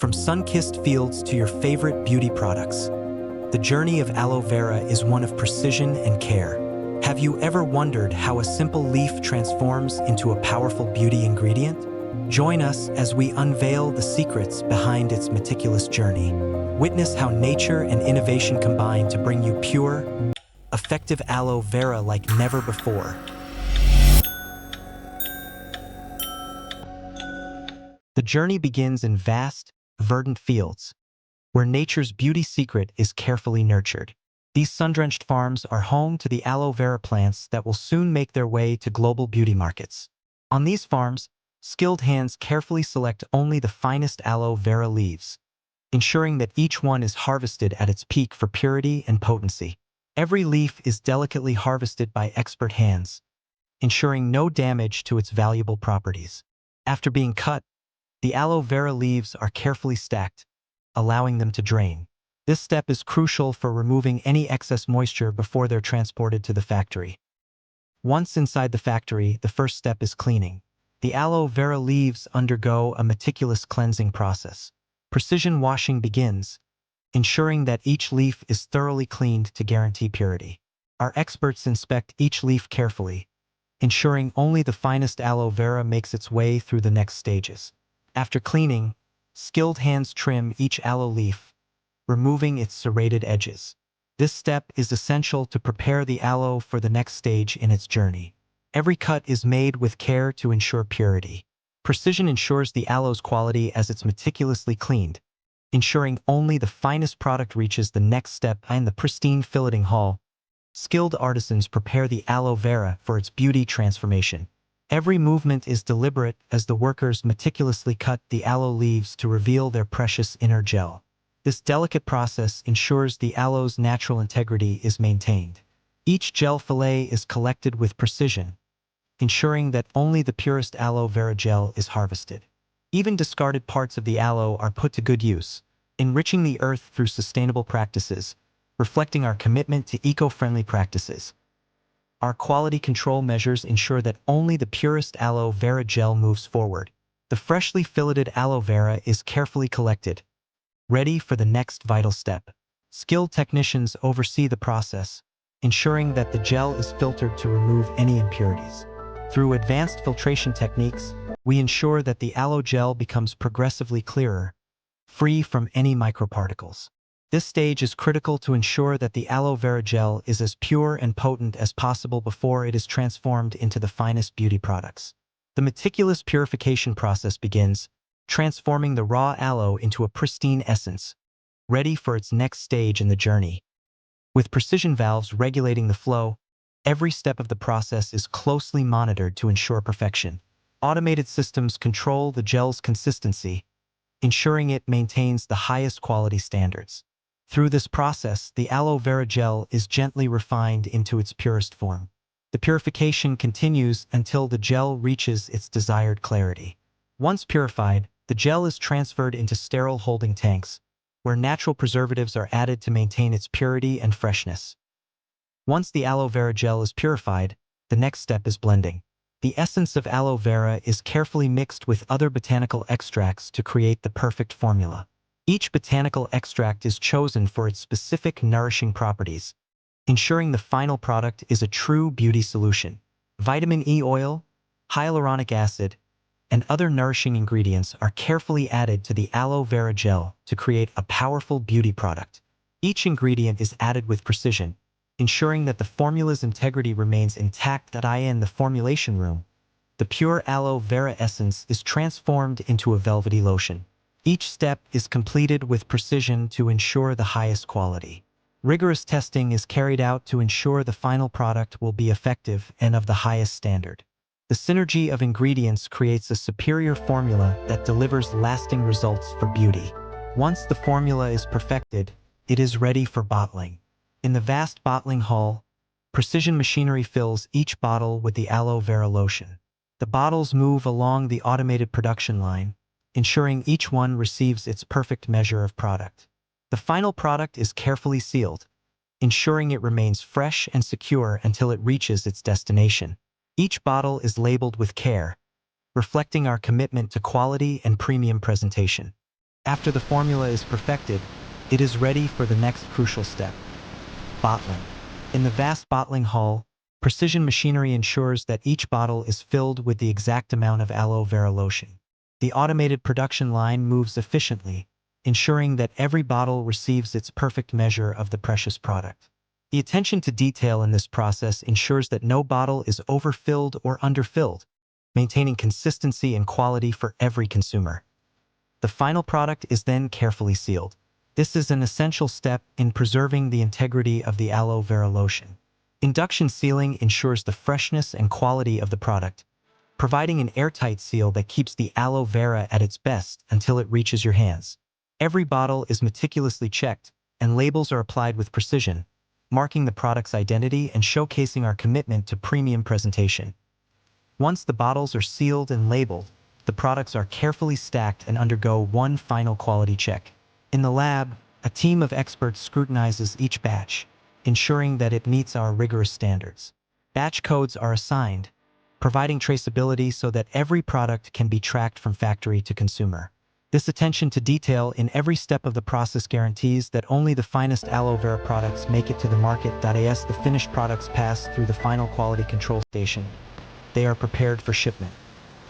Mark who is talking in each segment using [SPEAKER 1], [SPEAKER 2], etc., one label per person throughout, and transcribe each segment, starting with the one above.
[SPEAKER 1] From sun-kissed fields to your favorite beauty products, the journey of aloe vera is one of precision and care. Have you ever wondered how a simple leaf transforms into a powerful beauty ingredient? Join us as we unveil the secrets behind its meticulous journey. Witness how nature and innovation combine to bring you pure, effective aloe vera like never before. The journey begins in vast, verdant fields, where nature's beauty secret is carefully nurtured. These sun-drenched farms are home to the aloe vera plants that will soon make their way to global beauty markets. On these farms, skilled hands carefully select only the finest aloe vera leaves, ensuring that each one is harvested at its peak for purity and potency. Every leaf is delicately harvested by expert hands, ensuring no damage to its valuable properties. After being cut, the aloe vera leaves are carefully stacked, allowing them to drain. This step is crucial for removing any excess moisture before they're transported to the factory. Once inside the factory, the first step is cleaning. The aloe vera leaves undergo a meticulous cleansing process. Precision washing begins, ensuring that each leaf is thoroughly cleaned to guarantee purity. Our experts inspect each leaf carefully, ensuring only the finest aloe vera makes its way through the next stages. After cleaning, skilled hands trim each aloe leaf, removing its serrated edges. This step is essential to prepare the aloe for the next stage in its journey. Every cut is made with care to ensure purity. Precision ensures the aloe's quality as it's meticulously cleaned, ensuring only the finest product reaches the next step in the pristine filleting hall. Skilled artisans prepare the aloe vera for its beauty transformation. Every movement is deliberate as the workers meticulously cut the aloe leaves to reveal their precious inner gel. This delicate process ensures the aloe's natural integrity is maintained. Each gel fillet is collected with precision, ensuring that only the purest aloe vera gel is harvested. Even discarded parts of the aloe are put to good use, enriching the earth through sustainable practices, reflecting our commitment to eco-friendly practices. Our quality control measures ensure that only the purest aloe vera gel moves forward. The freshly filleted aloe vera is carefully collected, ready for the next vital step. Skilled technicians oversee the process, ensuring that the gel is filtered to remove any impurities. Through advanced filtration techniques, we ensure that the aloe gel becomes progressively clearer, free from any microparticles. This stage is critical to ensure that the aloe vera gel is as pure and potent as possible before it is transformed into the finest beauty products. The meticulous purification process begins, transforming the raw aloe into a pristine essence, ready for its next stage in the journey. With precision valves regulating the flow, every step of the process is closely monitored to ensure perfection. Automated systems control the gel's consistency, ensuring it maintains the highest quality standards. Through this process, the aloe vera gel is gently refined into its purest form. The purification continues until the gel reaches its desired clarity. Once purified, the gel is transferred into sterile holding tanks, where natural preservatives are added to maintain its purity and freshness. Once the aloe vera gel is purified, the next step is blending. The essence of aloe vera is carefully mixed with other botanical extracts to create the perfect formula. Each botanical extract is chosen for its specific nourishing properties, ensuring the final product is a true beauty solution. Vitamin E oil, hyaluronic acid, and other nourishing ingredients are carefully added to the aloe vera gel to create a powerful beauty product. Each ingredient is added with precision, ensuring that the formula's integrity remains intact. In the formulation room, the pure aloe vera essence is transformed into a velvety lotion. Each step is completed with precision to ensure the highest quality. Rigorous testing is carried out to ensure the final product will be effective and of the highest standard. The synergy of ingredients creates a superior formula that delivers lasting results for beauty. Once the formula is perfected, it is ready for bottling. In the vast bottling hall, precision machinery fills each bottle with the aloe vera lotion. The bottles move along the automated production line, ensuring each one receives its perfect measure of product. The final product is carefully sealed, ensuring it remains fresh and secure until it reaches its destination. Each bottle is labeled with care, reflecting our commitment to quality and premium presentation. After the formula is perfected, it is ready for the next crucial step: bottling. In the vast bottling hall, precision machinery ensures that each bottle is filled with the exact amount of aloe vera lotion. The automated production line moves efficiently, ensuring that every bottle receives its perfect measure of the precious product. The attention to detail in this process ensures that no bottle is overfilled or underfilled, maintaining consistency and quality for every consumer. The final product is then carefully sealed. This is an essential step in preserving the integrity of the aloe vera lotion. Induction sealing ensures the freshness and quality of the product, providing an airtight seal that keeps the aloe vera at its best until it reaches your hands. Every bottle is meticulously checked, and labels are applied with precision, marking the product's identity and showcasing our commitment to premium presentation. Once the bottles are sealed and labeled, the products are carefully stacked and undergo one final quality check. In the lab, a team of experts scrutinizes each batch, ensuring that it meets our rigorous standards. Batch codes are assigned, providing traceability so that every product can be tracked from factory to consumer. This attention to detail in every step of the process guarantees that only the finest aloe vera products make it to the market. As the finished products pass through the final quality control station, they are prepared for shipment.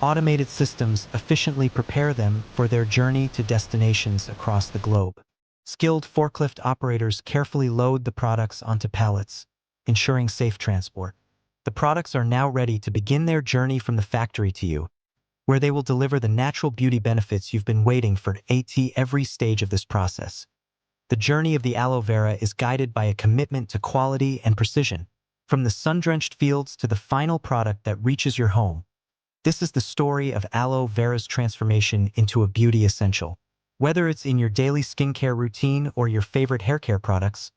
[SPEAKER 1] Automated systems efficiently prepare them for their journey to destinations across the globe. Skilled forklift operators carefully load the products onto pallets, ensuring safe transport. The products are now ready to begin their journey from the factory to you, where they will deliver the natural beauty benefits you've been waiting for. At every stage of this process, the journey of the aloe vera is guided by a commitment to quality and precision. From the sun-drenched fields to the final product that reaches your home, this is the story of aloe vera's transformation into a beauty essential. Whether it's in your daily skincare routine or your favorite hair care products,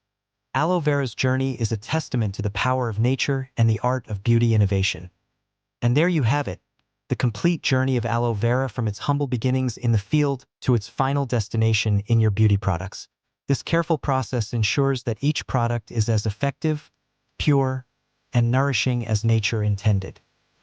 [SPEAKER 1] aloe vera's journey is a testament to the power of nature and the art of beauty innovation. And there you have it, the complete journey of aloe vera from its humble beginnings in the field to its final destination in your beauty products. This careful process ensures that each product is as effective, pure, and nourishing as nature intended.